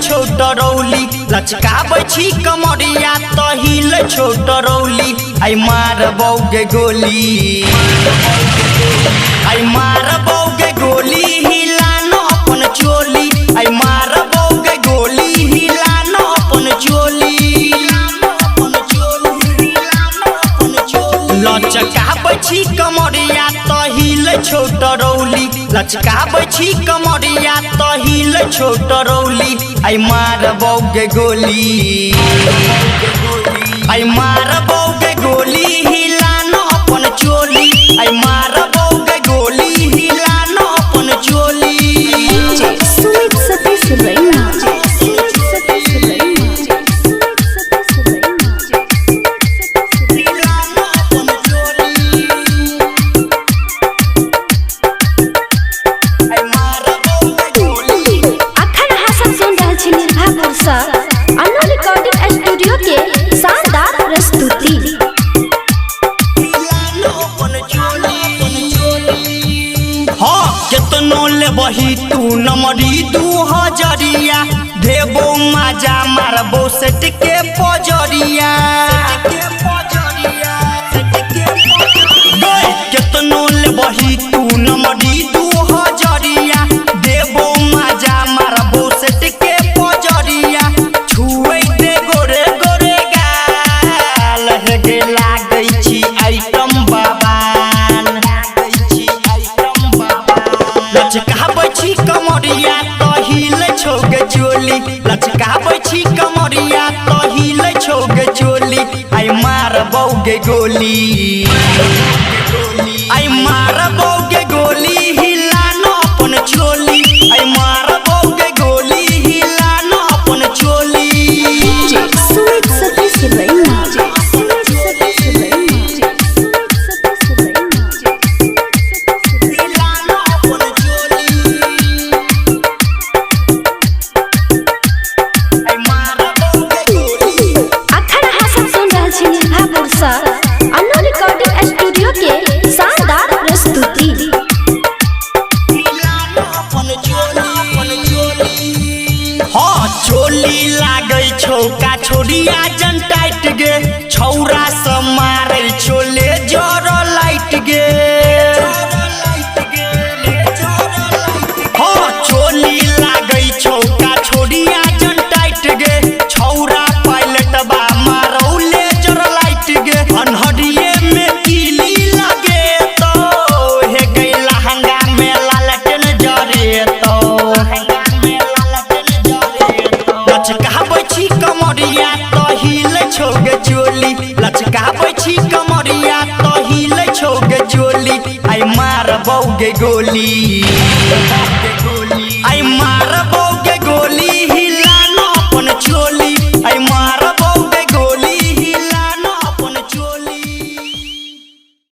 छोट रौली लचकाबै छी कमरिया त हिल छोट रौली आई मारबौ गे गोली आई मारबौ गे गोली हिला न अपन चोली आई मारबौ गे गोली हिला न अपन चोली लचकाबै छी कमरिया त हिल छोट रौली लचकाबै छी कमरिया त हिल छोट रौली आई मारबौ गे गोली आई मारबौ गे गोली हिला न अपन चोली आई मारबौ गे गोली हिला न अपन चोली DJ Sumit satish रैना अन्नू रिकॉर्डिंग स्टूडियो के शानदार प्रस्तुति। हाँ केतनो ले बही तू नमरी 2000 देबो माजा मारबो सेट के पजरिया केतनो ले बही तू नमरी 2000 देबो माजा मारबो सेट के पजरिया छुए दे गोरे गोरे गाल हेगे लागै छी आइटम बाबान लचकाबै छी कमरिया त हिल छोगे चोली लचकाबै छी कमरिया त हिल छोगे चोली आई मारबौ गे गोली आई मारबौ गे गोली हिला न अपन चोली आई मारबौ गे गोली हिला न अपन चोली DJ Sumit satish रैना अन्नू रिकॉर्डिंग स्टूडियो के शानदार प्रस्तुति। हाँ चोली लागै छौका छोड़िया जन टाइट गे छौरा से मारै चोले जर लाइट गे हाँ चोली लागै छौका छोड़िया जन टाइट गे छौरा पायलट बा मारौले जर लाइट गे अनहरिये में कीली लगे तो हे गई लहंगा में लालटेन जरे तो लचकाबै छी कमरिया त हिल छोगे चोली लचकाबै छी कमरिया त हिल छोगे चोली आई मारबौ गे गोली